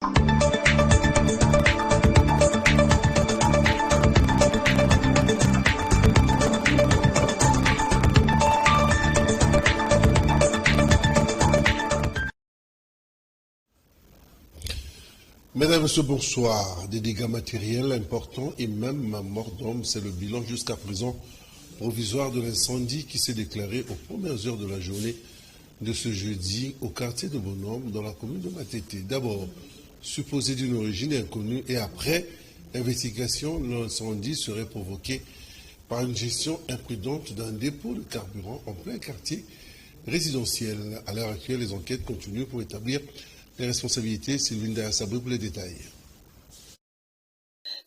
Mesdames et messieurs, bonsoir. Des dégâts matériels importants et même mort d'homme, c'est le bilan jusqu'à présent provisoire de l'incendie qui s'est déclaré aux premières heures de la journée de ce jeudi au quartier de Bonhomme dans la commune de Matete. D'abord, supposé d'une origine inconnue et après investigation, l'incendie serait provoqué par une gestion imprudente d'un dépôt de carburant en plein quartier résidentiel. À l'heure actuelle, les enquêtes continuent pour établir les responsabilités. Sylvine Dayassabri pour les détails.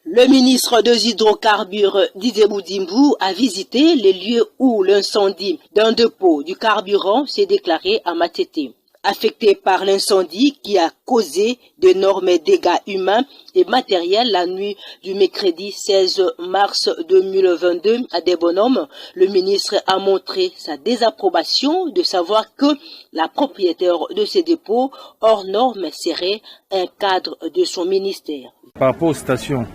Le ministre des Hydrocarbures Didier Boudimbu a visité les lieux où l'incendie d'un dépôt du carburant s'est déclaré à Matete. Affecté par l'incendie qui a causé d'énormes dégâts humains et matériels la nuit du mercredi 16 mars 2022 à des bonhommes, le ministre a montré sa désapprobation de savoir que la propriétaire de ces dépôts hors normes serait un cadre de son ministère. Par rapport aux stations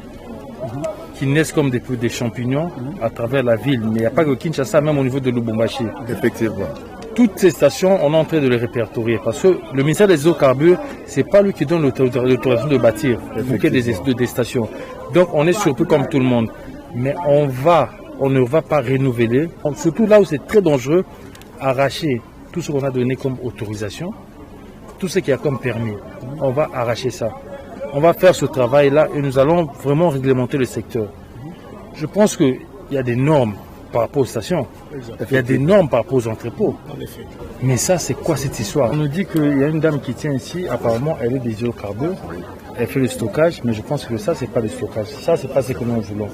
qui naissent comme des champignons à travers la ville, mais il n'y a pas que Kinshasa, même au niveau de Lubumbashi. Effectivement. Toutes ces stations, on est en train de les répertorier parce que le ministère des hydrocarbures, c'est pas lui qui donne l'autorisation de bâtir. Il faut qu'il y ait des stations. Donc on est surtout comme tout le monde. Mais on ne va pas renouveler, surtout là où c'est très dangereux, arracher tout ce qu'on a donné comme autorisation, tout ce qu'il y a comme permis. On va arracher ça. On va faire ce travail-là et nous allons vraiment réglementer le secteur. Je pense qu'il y a des normes par rapport aux stations. Il y a des normes par rapport aux entrepôts. Mais ça, c'est quoi cette histoire? On nous dit qu'il y a une dame qui tient ici, apparemment, elle est des hydrocarbures, elle fait le stockage, mais je pense que ça, c'est pas le stockage. Ça, c'est pas ce que nous voulons.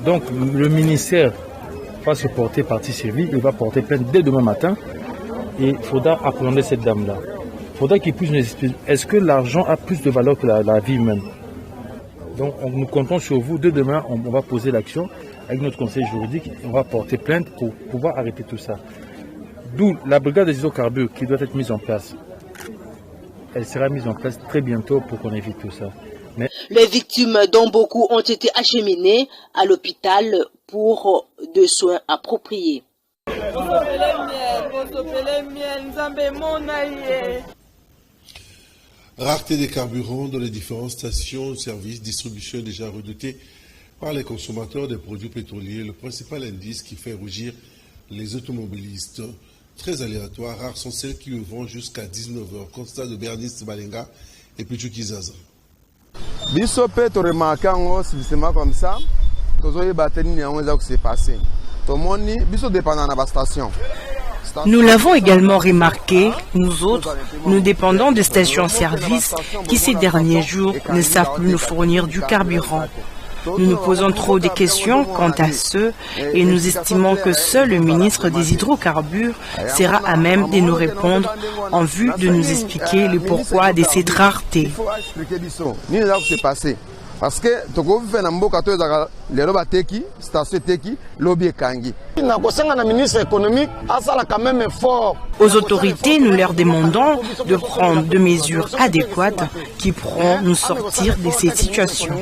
Donc, le ministère va se porter partie civile, il va porter plainte dès demain matin, et il faudra appréhender cette dame-là. Il faudra qu'il puisse nous expliquer, est-ce que l'argent a plus de valeur que la vie humaine? Donc, nous comptons sur vous. Dès demain, on va poser l'action avec notre conseil juridique, on va porter plainte pour pouvoir arrêter tout ça. D'où la brigade des hydrocarbures qui doit être mise en place. Elle sera mise en place très bientôt pour qu'on évite tout ça. Mais les victimes, dont beaucoup ont été acheminées à l'hôpital pour des soins appropriés. Rareté des carburants dans les différentes stations, services, distribution déjà redoutés par les consommateurs des produits pétroliers, le principal indice qui fait rougir les automobilistes. Très aléatoires, rares sont celles qui le vendent jusqu'à 19h. Constat de Bernice Balenga et Pichu Kizaza. Biso peut remarquer un système comme ça, passé. Nous l'avons également remarqué, nous autres, nous dépendons des stations-service qui ces derniers jours ne savent plus nous fournir du carburant. Nous nous posons trop de questions quant à ce et nous estimons que seul le ministre des Hydrocarbures sera à même de nous répondre en vue de nous expliquer le pourquoi de cette rareté. Parce que aux autorités, nous leur demandons de prendre des mesures adéquates qui pourront nous sortir de cette situation.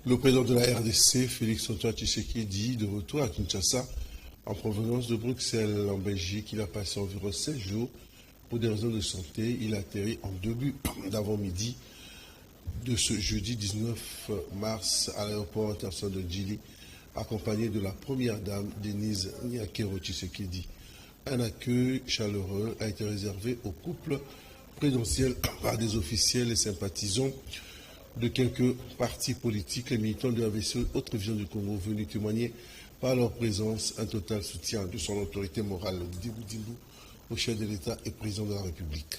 Le président de la RDC, Félix-Antoine Tshisekedi, de retour à Kinshasa, en provenance de Bruxelles, en Belgique. Il a passé environ 16 jours pour des raisons de santé. Il a atterri en début d'avant-midi de ce jeudi 19 mars à l'aéroport international de Djili, accompagné de la première dame, Denise Nyakero Tshisekedi. Un accueil chaleureux a été réservé au couple présidentiel par des officiels et sympathisants de quelques partis politiques. Les militants de l'AVC Autre Vision du Congo venus témoigner par leur présence un total soutien de son autorité morale, Didier Boudimbu, au chef de l'État et président de la République.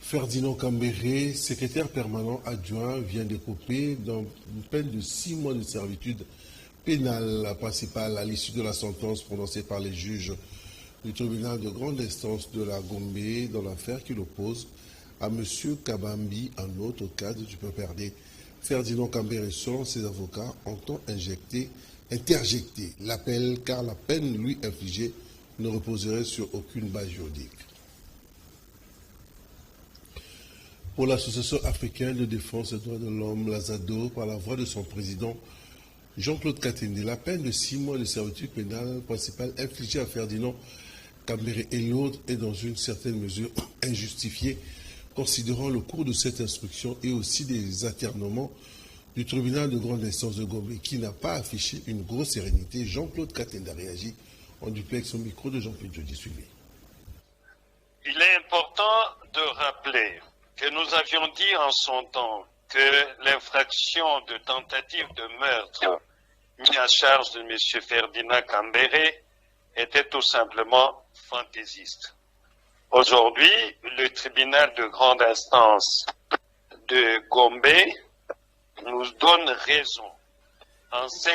Ferdinand Cambéré, secrétaire permanent adjoint, vient d'écoper dans une peine de 6 mois de servitude pénale principale à l'issue de la sentence prononcée par les juges du tribunal de grande instance de la Gombe dans l'affaire qui l'oppose à M. Kabambi, un autre cadre du PPRD, Ferdinand Kambere, selon ses avocats, entend interjecter l'appel car la peine lui infligée ne reposerait sur aucune base juridique. Pour l'Association africaine de défense des droits de l'homme, l'AZADO, par la voix de son président Jean-Claude Katende, la peine de 6 mois de servitude pénale principale infligée à Ferdinand Kambere et l'autre est dans une certaine mesure injustifiée, considérant le cours de cette instruction et aussi des alternements du tribunal de grande instance de Gombe qui n'a pas affiché une grosse sérénité. Jean-Claude Katende a réagi en duplex au micro de Jean-Pierre Jody Suivi. Il est important de rappeler que nous avions dit en son temps que l'infraction de tentative de meurtre mise à charge de M. Ferdinand Kambere était tout simplement fantaisiste. Aujourd'hui, le tribunal de grande instance de Gombe nous donne raison en ce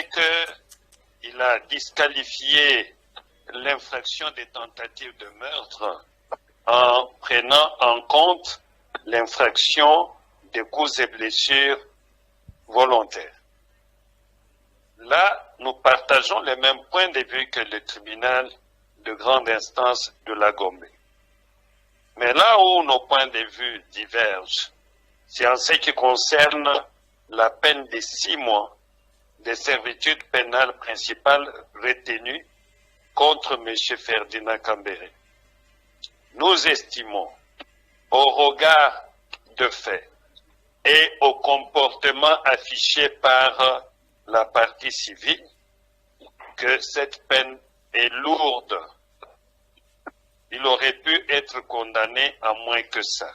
qu'il a disqualifié l'infraction des tentatives de meurtre en prenant en compte l'infraction des coups et blessures volontaires. Là, nous partageons les mêmes points de vue que le tribunal de grande instance de la Gombe. Mais là où nos points de vue divergent, c'est en ce qui concerne la peine de 6 mois de servitude pénale principale retenue contre M. Ferdinand Kambere. Nous estimons, au regard de faits et au comportement affiché par la partie civile, que cette peine est lourde. Il aurait pu être condamné à moins que ça.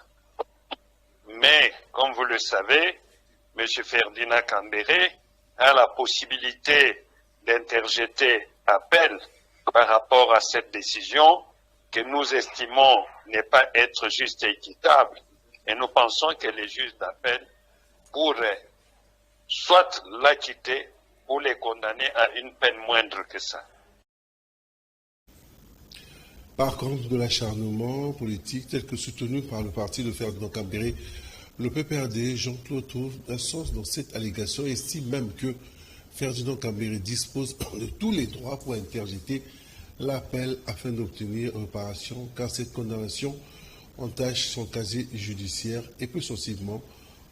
Mais, comme vous le savez, M. Ferdinand Kambere a la possibilité d'interjeter appel par rapport à cette décision que nous estimons ne pas être juste et équitable. Et nous pensons que les juges d'appel pourraient soit l'acquitter ou les condamner à une peine moindre que ça. Par contre, de l'acharnement politique tel que soutenu par le parti de Ferdinand Kambere, le PPRD, Jean-Claude trouve un sens dans cette allégation et estime même que Ferdinand Kambere dispose de tous les droits pour interjeter l'appel afin d'obtenir réparation, car cette condamnation entache son casier judiciaire et peut sensiblement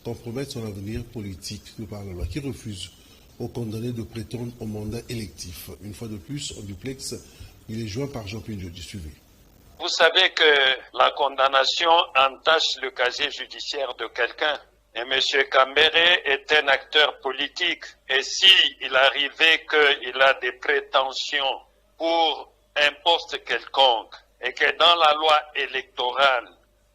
compromettre son avenir politique de par la loi, qui refuse aux condamnés de prétendre au mandat électif. Une fois de plus, en duplex, il est joint par Jean-Pierre Jody. Suivez. Vous savez que la condamnation entache le casier judiciaire de quelqu'un. Et M. Kambere est un acteur politique. Et si il arrivait qu'il a des prétentions pour un poste quelconque et que dans la loi électorale,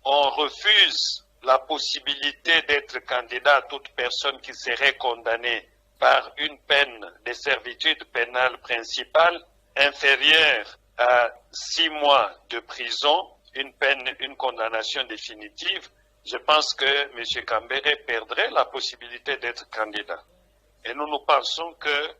on refuse la possibilité d'être candidat à toute personne qui serait condamnée par une peine de servitude pénale principale inférieure à 6 mois de prison, une condamnation définitive, je pense que M. Kambere perdrait la possibilité d'être candidat. Et nous pensons que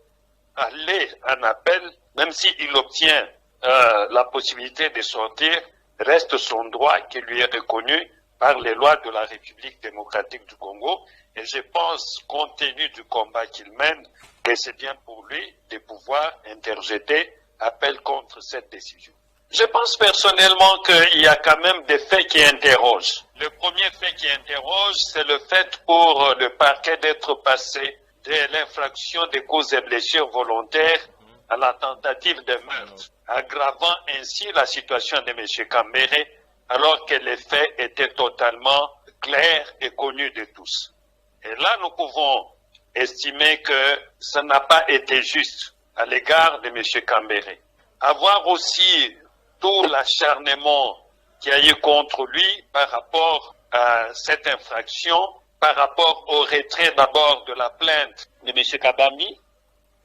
aller en appel, même s'il obtient la possibilité de sortir, reste son droit qui lui est reconnu par les lois de la République démocratique du Congo. Et je pense, compte tenu du combat qu'il mène, que c'est bien pour lui de pouvoir interjeter appel contre cette décision. Je pense personnellement qu'il y a quand même des faits qui interrogent. Le premier fait qui interroge, c'est le fait pour le parquet d'être passé de l'infraction des causes et blessures volontaires à la tentative de meurtre, aggravant ainsi la situation de M. Kambere, alors que les faits étaient totalement clairs et connus de tous. Et là, nous pouvons estimer que ça n'a pas été juste à l'égard de M. Kambere. Avoir aussi tout l'acharnement qu'il y a eu contre lui par rapport à cette infraction, par rapport au retrait d'abord de la plainte de M. Kabami,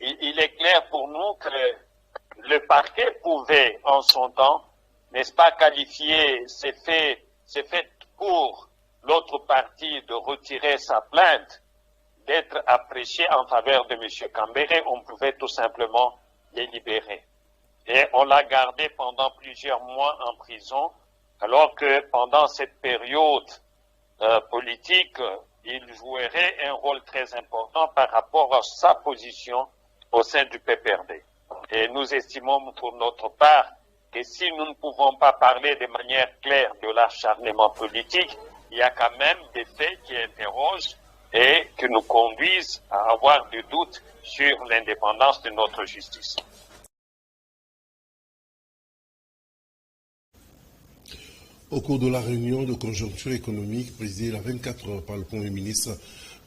il est clair pour nous que le parquet pouvait en son temps, n'est-ce pas, qualifier ces faits pour l'autre partie de retirer sa plainte, d'être apprécié en faveur de M. Kambere. On pouvait tout simplement les libérer. Et on l'a gardé pendant plusieurs mois en prison, alors que pendant cette période politique, il jouerait un rôle très important par rapport à sa position au sein du PPRD. Et nous estimons pour notre part que si nous ne pouvons pas parler de manière claire de l'acharnement politique, il y a quand même des faits qui interrogent et qui nous conduisent à avoir des doutes sur l'indépendance de notre justice. Au cours de la réunion de conjoncture économique présidée à 24 heures par le Premier ministre,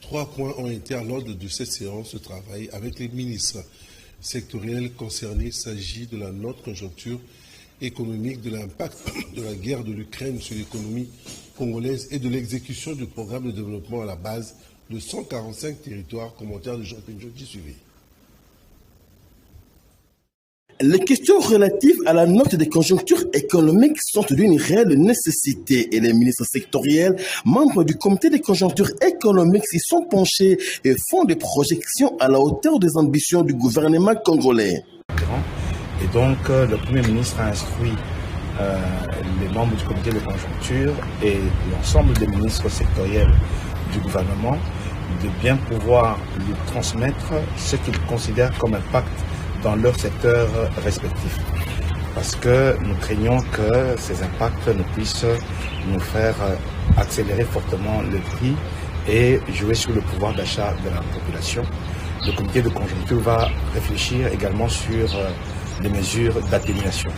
3 points ont été à l'ordre de cette séance de travail avec les ministres sectoriels concernés. Il s'agit de la note conjoncture économique, de l'impact de la guerre de l'Ukraine sur l'économie congolaise et de l'exécution du programme de développement à la base de 145 territoires. Commentaire de Jean-Pierre Jodi suivi. Les questions relatives à la note de conjoncture économique sont d'une réelle nécessité et les ministres sectoriels, membres du comité de conjoncture économique, s'y sont penchés et font des projections à la hauteur des ambitions du gouvernement congolais. Et donc, le Premier ministre a instruit les membres du comité de conjoncture et l'ensemble des ministres sectoriels du gouvernement de bien pouvoir lui transmettre ce qu'ils considèrent comme impact dans leur secteur respectif. Parce que nous craignons que ces impacts ne puissent nous faire accélérer fortement le prix et jouer sur le pouvoir d'achat de la population. Le comité de conjoncture va réfléchir également sur les mesures d'atténuation.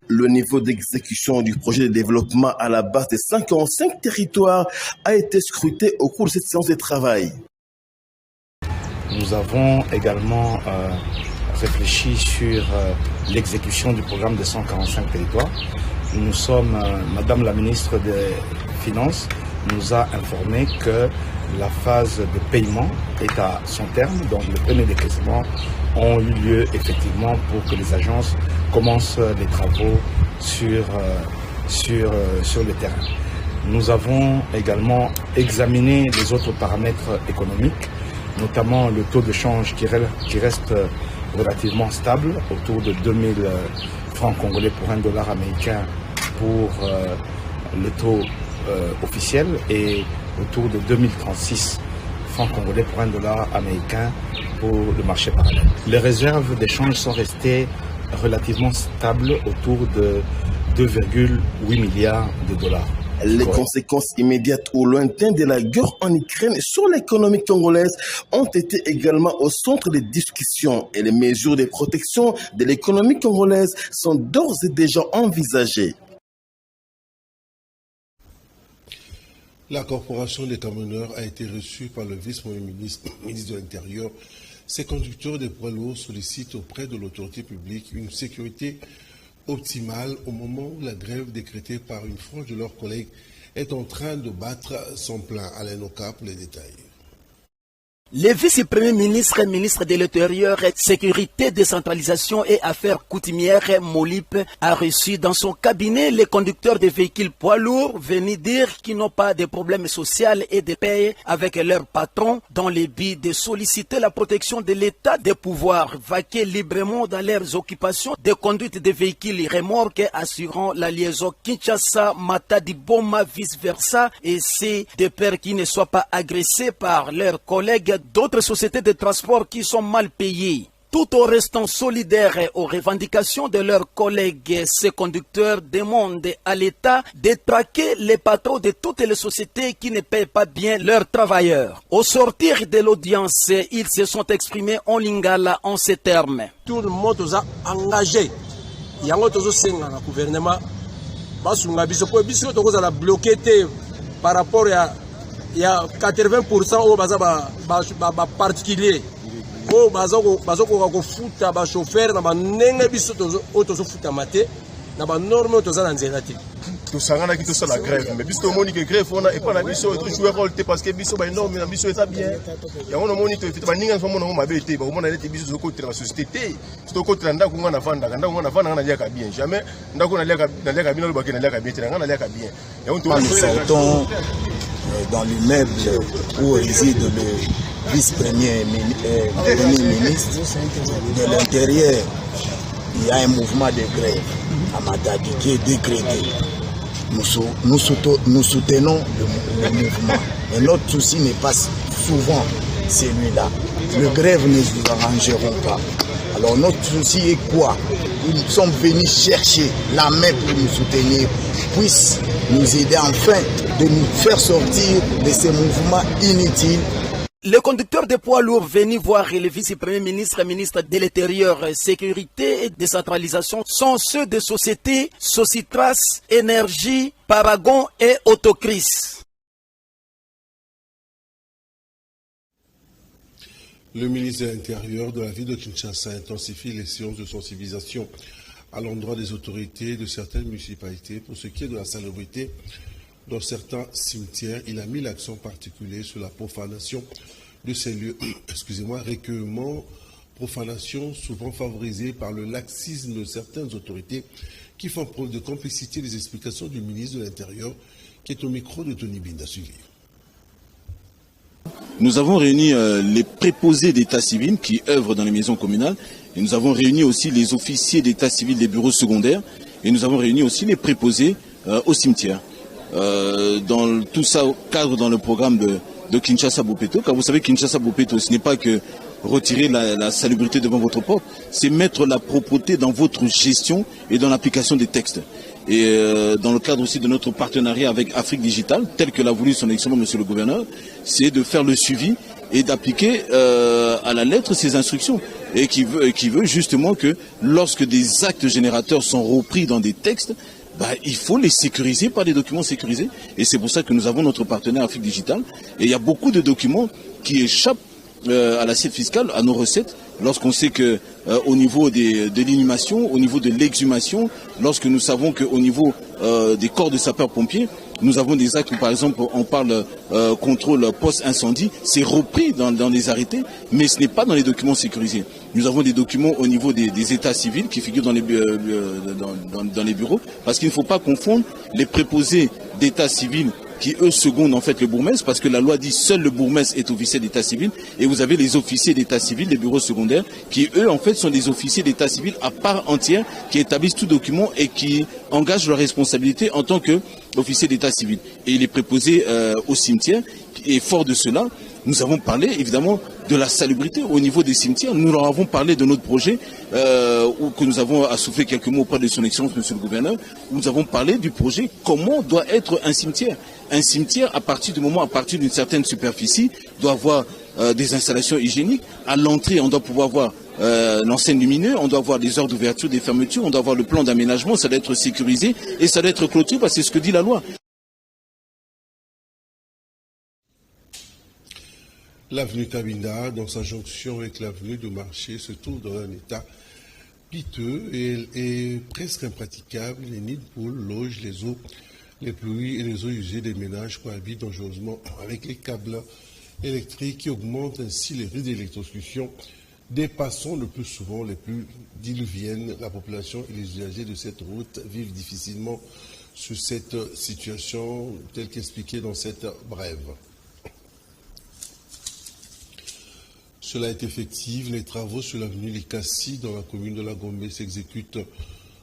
Le niveau d'exécution du projet de développement à la base des 55 territoires a été scruté au cours de cette séance de travail. Nous avons également réfléchi sur l'exécution du programme de 145 territoires. Nous sommes, Madame la ministre des Finances nous a informé que la phase de paiement est à son terme, donc les premiers décaissements ont eu lieu effectivement pour que les agences commencent les travaux sur le terrain. Nous avons également examiné les autres paramètres économiques, notamment le taux de change qui reste relativement stable, autour de 2000 francs congolais pour $1 américain pour le taux officiel et autour de 2036 francs congolais pour $1 américain pour le marché parallèle. Les réserves d'échange sont restées relativement stables autour de 2,8 milliards de dollars. Les conséquences immédiates ou lointaines de la guerre en Ukraine sur l'économie congolaise ont été également au centre des discussions et les mesures de protection de l'économie congolaise sont d'ores et déjà envisagées. La corporation des camionneurs a été reçue par le vice-premier ministre de l'Intérieur. Ces conducteurs des poids lourds sollicitent auprès de l'autorité publique une sécurité optimale au moment où la grève décrétée par une frange de leurs collègues est en train de battre son plein. Alain Oka pour les détails. Le vice-premier ministre et ministre de l'Intérieur, Sécurité, Décentralisation et Affaires coutumières, Molip, a reçu dans son cabinet les conducteurs de véhicules poids lourds venus dire qu'ils n'ont pas de problèmes sociaux et de paix avec leurs patrons dans le but de solliciter la protection de l'État de pouvoir vaquer librement dans leurs occupations de conduite de véhicules remorques assurant la liaison Kinshasa-Matadi-Boma vice-versa et c'est de peur qu'ils ne soient pas agressés par leurs collègues d'autres sociétés de transport qui sont mal payées. Tout en restant solidaires aux revendications de leurs collègues, ces conducteurs demandent à l'État de traquer les patrons de toutes les sociétés qui ne payent pas bien leurs travailleurs. Au sortir de l'audience, ils se sont exprimés en lingala en ces termes. Tout le monde a engagé. Il y a un gouvernement bloqué par rapport à il y a 80% au particulier au futa ba chauffeur na ba nenge biso tozo futa mate na ba norme toza na nzela te to sangana ki to sala grève mais biso moni que grève on a et pas na biso to jouer rôle parce que biso ba norme na biso eta bien ya on moni to fita ba ninga so mona mabe te ba mona lete biso zo côté la société to côté nda ko ngana vanda na liaka bien jamais nda ko na liaka bien lo ba na liaka bien te ngana liaka bien ya on to dans l'immeuble où réside le vice-premier ministre de l'Intérieur, il y a un mouvement de grève à Matadi qui est décrété. Nous soutenons le mouvement. Et notre souci n'est pas souvent celui-là. Le grève ne nous arrangeront pas. Alors notre souci est quoi? Ils sont venus chercher la main pour nous soutenir, puissent nous aider enfin de nous faire sortir de ces mouvements inutiles. Les conducteurs de poids lourds venus voir le vice-premier ministre, ministre de l'Intérieur, Sécurité et Décentralisation sont ceux de sociétés Socitras, Énergie, Paragon et Autocris. Le ministre de l'Intérieur de la ville de Kinshasa intensifie les séances de sensibilisation à l'endroit des autorités de certaines municipalités pour ce qui est de la salubrité dans certains cimetières. Il a mis l'accent particulier sur la profanation de ces lieux, recueillement, profanation souvent favorisée par le laxisme de certaines autorités qui font preuve de complicité des explications du ministre de l'Intérieur qui est au micro de Tony Binda. Nous avons réuni les préposés d'état civil qui œuvrent dans les maisons communales et nous avons réuni aussi les officiers d'état civil des bureaux secondaires et nous avons réuni aussi les préposés au cimetière. Dans tout ça, cadre dans le programme de Kinshasa Bopeto, car vous savez Kinshasa Bopeto, ce n'est pas que retirer la salubrité devant votre porte, c'est mettre la propreté dans votre gestion et dans l'application des textes. Et dans le cadre aussi de notre partenariat avec Afrique Digital, tel que l'a voulu son excellence monsieur le gouverneur, c'est de faire le suivi et d'appliquer à la lettre ces instructions. Et qui veut justement que lorsque des actes générateurs sont repris dans des textes, il faut les sécuriser par des documents sécurisés. Et c'est pour ça que nous avons notre partenaire Afrique Digital. Et il y a beaucoup de documents qui échappent à l'assiette fiscale, à nos recettes, lorsqu'on sait que au niveau de l'inhumation, au niveau de l'exhumation, lorsque nous savons qu'au niveau des corps de sapeurs-pompiers, nous avons des actes où, par exemple, on parle contrôle post-incendie, c'est repris dans les arrêtés, mais ce n'est pas dans les documents sécurisés. Nous avons des documents au niveau des états civils qui figurent dans les bureaux, parce qu'il ne faut pas confondre les préposés d'état civil qui eux secondent en fait le bourgmestre, parce que la loi dit seul le bourgmestre est officier d'état civil, et vous avez les officiers d'état civil des bureaux secondaires qui eux en fait sont des officiers d'état civil à part entière qui établissent tout document et qui engagent leur responsabilité en tant qu'officier d'état civil. Et il est préposé au cimetière, et fort de cela, nous avons parlé évidemment de la salubrité au niveau des cimetières. Nous leur avons parlé de notre projet que nous avons assoufflé quelques mots auprès de son excellence, monsieur le gouverneur, où nous avons parlé du projet comment doit être un cimetière. Un cimetière, à partir d'une certaine superficie, doit avoir des installations hygiéniques. À l'entrée, on doit pouvoir voir l'enseigne lumineuse, on doit avoir des heures d'ouverture, des fermetures, on doit avoir le plan d'aménagement, ça doit être sécurisé et ça doit être clôturé parce que c'est ce que dit la loi. L'avenue Cabinda, dans sa jonction avec l'avenue du marché, se trouve dans un état piteux et elle est presque impraticable. Les nids de poules logent les eaux, les pluies et les eaux usées des ménages cohabitent dangereusement avec les câbles électriques qui augmentent ainsi les risques d'électrocution, dépassant le plus souvent les plus diluviennes. La population et les usagers de cette route vivent difficilement sur cette situation telle qu'expliquée dans cette brève. Cela est effectif. Les travaux sur l'avenue Likasi dans la commune de La Gombe s'exécutent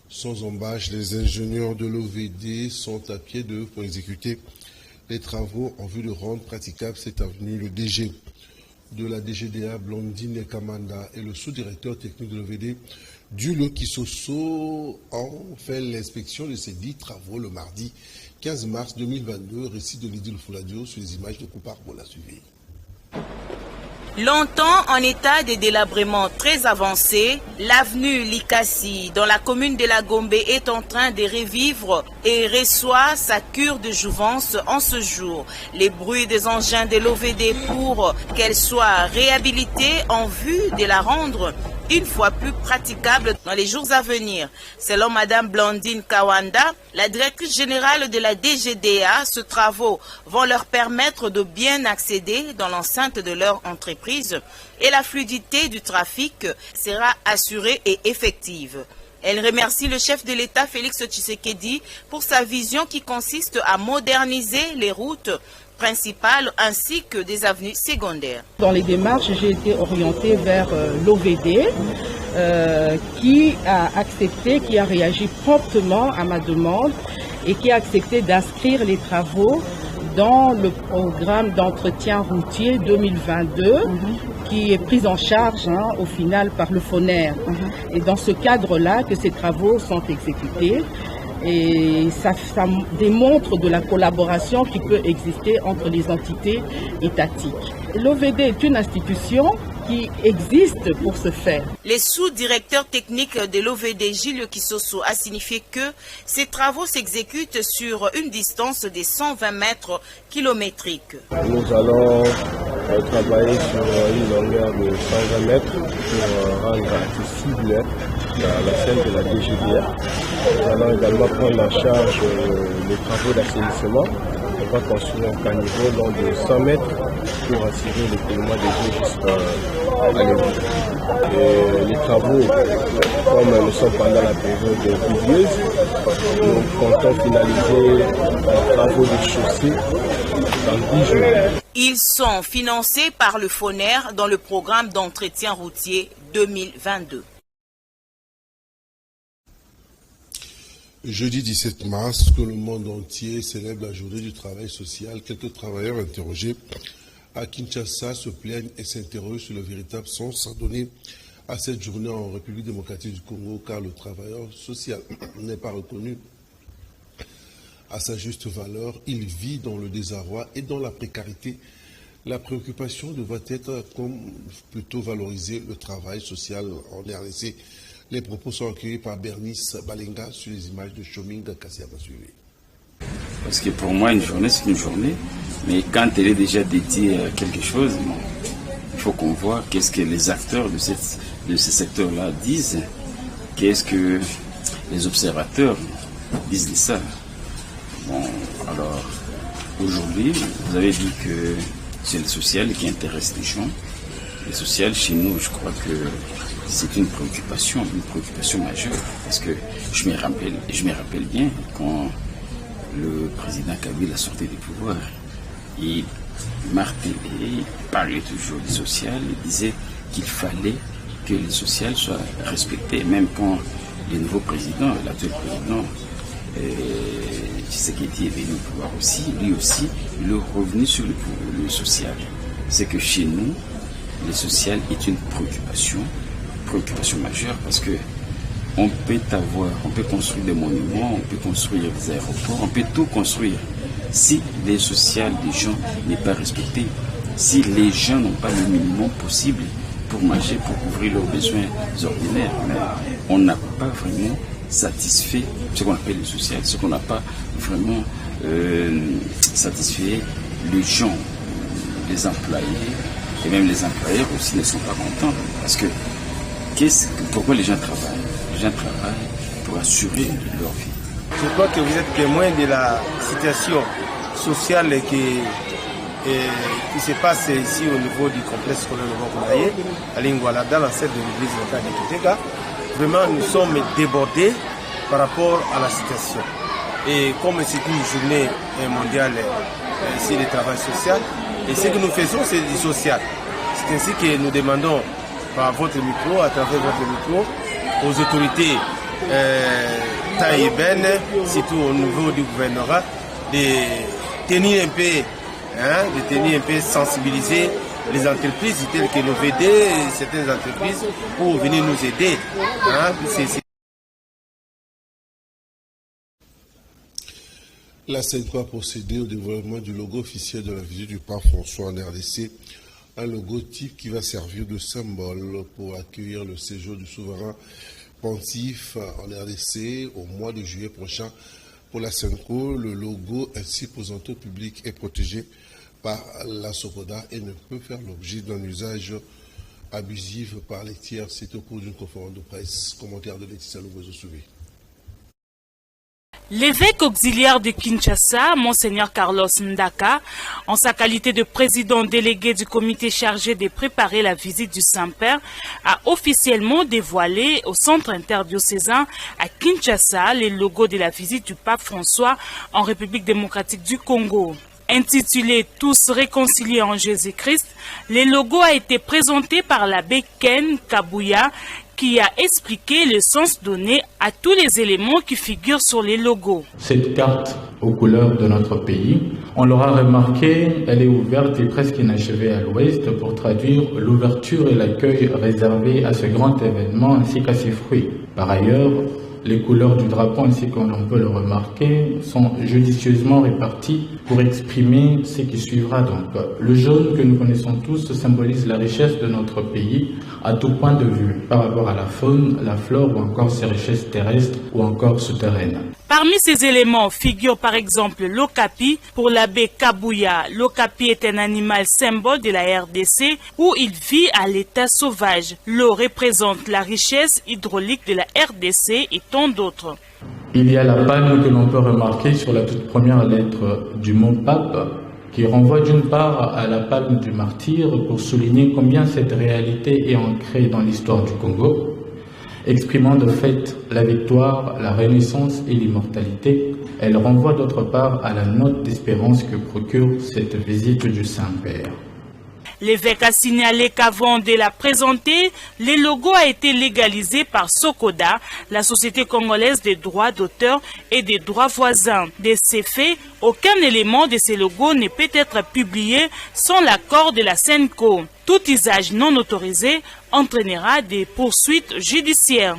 sans embâche. Les ingénieurs de l'OVD sont à pied d'œuvre pour exécuter les travaux en vue de rendre praticable cette avenue. Le DG de la DGDA, Blandine Kamanda, et le sous-directeur technique de l'OVD, Dulo Kisoso, ont fait l'inspection de ces 10 travaux le mardi 15 mars 2022. Récit de Lydie Fouladio sur les images de Coupar pour la suivre. Longtemps en état de délabrement très avancé, l'avenue Likasi dans la commune de La Gombe est en train de revivre et reçoit sa cure de jouvence en ce jour. Les bruits des engins de l'OVD pour qu'elle soit réhabilitée en vue de la rendre une fois plus praticable dans les jours à venir. Selon Madame Blandine Kawanda, la directrice générale de la DGDA, ces travaux vont leur permettre de bien accéder dans l'enceinte de leur entreprise et la fluidité du trafic sera assurée et effective. Elle remercie le chef de l'État Félix Tshisekedi pour sa vision qui consiste à moderniser les routes principales ainsi que des avenues secondaires. Dans les démarches, j'ai été orientée vers l'OVD qui a accepté, qui a réagi promptement à ma demande et qui a accepté d'inscrire les travaux dans le programme d'entretien routier 2022 qui est pris en charge au final par le FONER. Et dans ce cadre-là que ces travaux sont exécutés. Et ça démontre de la collaboration qui peut exister entre les entités étatiques. L'OVD est une institution qui existe pour ce faire. Les sous-directeurs techniques de l'OVD, Gilles Kisoso, a signifié que ces travaux s'exécutent sur une distance de 120 mètres kilométriques. Nous allons travailler sur une longueur de 120 mètres pour rendre accessible la scène de la DGDR. Nous allons également prendre en charge les travaux d'assainissement. On va construire un caniveau long de 100 mètres pour assurer l'écoulement des eaux jusqu'à l'égout. Les travaux, comme nous sommes pendant la période pluvieuse, nous comptons finaliser les travaux de chaussée dans 10 jours. Ils sont financés par le FONER dans le programme d'entretien routier 2022. Jeudi 17 mars, que le monde entier célèbre la journée du travail social, quelques travailleurs interrogés à Kinshasa se plaignent et s'interrogent sur le véritable sens à donner à cette journée en République démocratique du Congo, car le travailleur social n'est pas reconnu à sa juste valeur. Il vit dans le désarroi et dans la précarité. La préoccupation devrait être comme plutôt valoriser le travail social en RDC. Les propos sont accueillis par Bernice Balenga sur les images de Choming Kassia Masuivi. Parce que pour moi, une journée, c'est une journée. Mais quand elle est déjà dédiée à quelque chose, bon, il faut qu'on voit qu'est-ce que les acteurs de ce secteur-là disent. Qu'est-ce que les observateurs disent de ça. Bon, alors, aujourd'hui, vous avez dit que c'est le social qui intéresse les gens. Le social, chez nous, je crois que c'est une préoccupation majeure. Parce que je me rappelle bien quand le président Kabila sortait du pouvoir, il martelait, il parlait toujours du social, il disait qu'il fallait que le social soit respecté. Même quand le nouveau président, l'actuel président, Tshisekedi est venu au pouvoir aussi, lui aussi, il est revenu sur le social. C'est que chez nous, le social est une préoccupation majeure parce que on peut construire des monuments, on peut construire des aéroports, on peut tout construire. Si le social des gens n'est pas respecté, si les gens n'ont pas le minimum possible pour manger, pour couvrir leurs besoins ordinaires, mais on n'a pas vraiment satisfait ce qu'on appelle le social, ce qu'on n'a pas vraiment satisfait les gens, les employés, et même les employeurs aussi ne sont pas contents. Parce que, pourquoi les gens travaillent? Les gens travaillent pour assurer leur vie. Je crois que vous êtes témoin de la situation sociale qui se passe ici au niveau du complexe scolaire Konaye, à Lingwala, dans l'enceinte de l'église locale de Kitega. Vraiment, nous sommes débordés par rapport à la situation. Et comme c'est une journée mondiale ici du travail social, et ce que nous faisons, c'est du social. C'est ainsi que nous demandons par votre micro, à travers votre micro, aux autorités taïbaines, surtout au niveau du gouvernement, de tenir un peu sensibiliser les entreprises telles que l'OVD et certaines entreprises pour venir nous aider. La CENCO a procédé au développement du logo officiel de la visite du pape François en RDC, un logo type qui va servir de symbole pour accueillir le séjour du souverain pontife en RDC au mois de juillet prochain. Pour la CENCO, le logo ainsi présenté au public est protégé par la SOCODA et ne peut faire l'objet d'un usage abusif par les tiers. C'est au cours d'une conférence de presse. Commentaire de Laetitia Loubozo-Souvé. L'évêque auxiliaire de Kinshasa, Monseigneur Carlos Ndaka, en sa qualité de président délégué du comité chargé de préparer la visite du Saint-Père, a officiellement dévoilé au centre interdiocésain à Kinshasa les logos de la visite du pape François en République démocratique du Congo. Intitulé « Tous réconciliés en Jésus-Christ », le logo a été présenté par l'abbé Ken Kabuya, qui a expliqué le sens donné à tous les éléments qui figurent sur les logos. Cette carte aux couleurs de notre pays, on l'aura remarqué, elle est ouverte et presque inachevée à l'ouest pour traduire l'ouverture et l'accueil réservé à ce grand événement ainsi qu'à ses fruits. Par ailleurs, les couleurs du drapeau, ainsi qu'on peut le remarquer, sont judicieusement réparties pour exprimer ce qui suivra. Donc, le jaune que nous connaissons tous symbolise la richesse de notre pays à tout point de vue, par rapport à la faune, la flore ou encore ses richesses terrestres ou encore souterraines. Parmi ces éléments figure par exemple l'okapi pour l'abbé Kabouya. L'okapi est un animal symbole de la RDC où il vit à l'état sauvage. L'eau représente la richesse hydraulique de la RDC et tant d'autres. Il y a la palme que l'on peut remarquer sur la toute première lettre du mot pape, qui renvoie d'une part à la palme du martyr pour souligner combien cette réalité est ancrée dans l'histoire du Congo, exprimant de fait la victoire, la renaissance et l'immortalité. Elle renvoie d'autre part à la note d'espérance que procure cette visite du Saint-Père. L'évêque a signalé qu'avant de la présenter, le logo a été légalisé par Sokoda, la Société congolaise des droits d'auteur et des droits voisins. De ces faits, aucun élément de ces logos ne peut être publié sans l'accord de la SENCO. Tout usage non autorisé entraînera des poursuites judiciaires.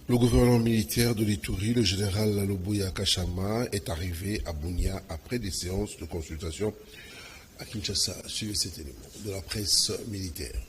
Le gouverneur militaire de l'Ituri, le général Laloboya Kachama, est arrivé à Bunia après des séances de consultation à Kinshasa. Suivez cet élément de la presse militaire.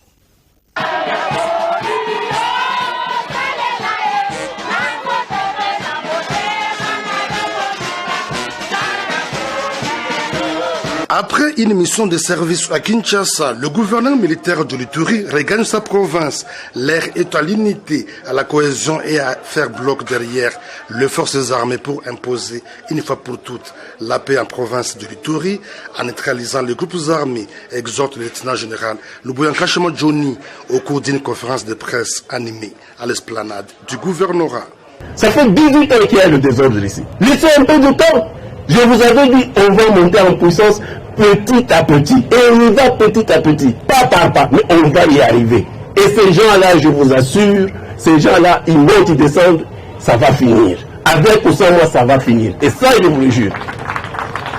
Après une mission de service à Kinshasa, le gouverneur militaire de l'Ituri regagne sa province. L'air est à l'unité, à la cohésion et à faire bloc derrière les forces armées pour imposer une fois pour toutes la paix en province de l'Ituri en neutralisant les groupes armés, exhorte le lieutenant général Laloboya Kachama Johnny au cours d'une conférence de presse animée à l'esplanade du gouvernorat. Ça fait 18 ans qu'il y a le désordre ici. Laissez un peu de temps. Je vous avais dit, on va monter en puissance petit à petit. Et on y va petit à petit, pas par pas, mais on va y arriver. Et ces gens-là, je vous assure, ces gens-là, ils montent, ils descendent, ça va finir. Avec ou sans moi, ça va finir. Et ça, je vous le jure.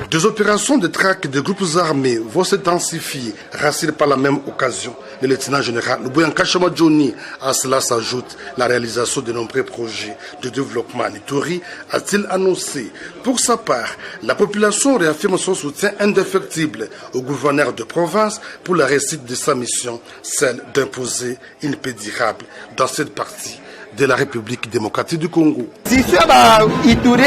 Des opérations de traque de groupes armés vont s'intensifier, rassure par la même occasion le lieutenant général Laloboya Kachama Johnny. À cela s'ajoute la réalisation de nombreux projets de développement en Ituri, a-t-il annoncé. Pour sa part, la population réaffirme son soutien indéfectible au gouverneur de province pour la réussite de sa mission, celle d'imposer une paix durable dans cette partie de la République démocratique du Congo. Si tu as Ituri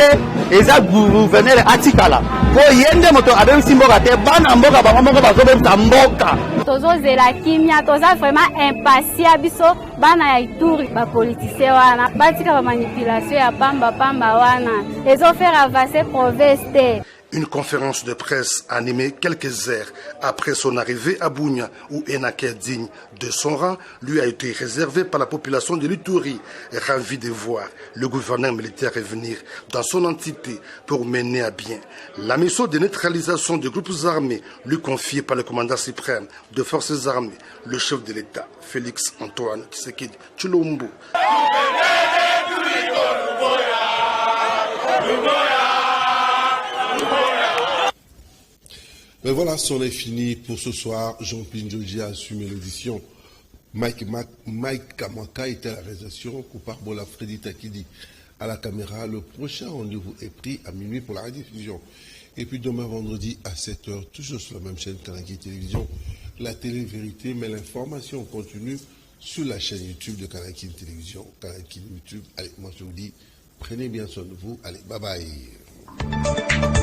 et ça gouverneur Atikala, pour yende moto avec Simboka te bana mboka bango bazo tamboka. Tozo zela kimia toza vraiment impatient biso bana ya Ituri ba politicien wana batika ba manipulation ya pamba wana ezo faire avancer province te. Une conférence de presse animée quelques heures après son arrivée à Bunia, où un accueil digne de son rang lui a été réservé par la population de l'Ituri, ravi de voir le gouverneur militaire revenir dans son entité pour mener à bien la mission de neutralisation des groupes armés lui confiée par le commandant suprême de forces armées, le chef de l'État, Félix Antoine Tshisekedi Tshilombo. Mais voilà, c'en est fini pour ce soir. Jean-Pierre Joji a assumé l'édition. Mike Kamwaka était à la réalisation. Koparbola Freddy Takidi à la caméra. Le prochain rendez-vous est pris à minuit pour la rediffusion. Et puis demain vendredi à 7h, toujours sur la même chaîne Kanaki Télévision, la télé-vérité, mais l'information continue sur la chaîne YouTube de Kanaki Télévision, Kanaki YouTube. Allez, moi je vous dis, prenez bien soin de vous. Allez, bye bye.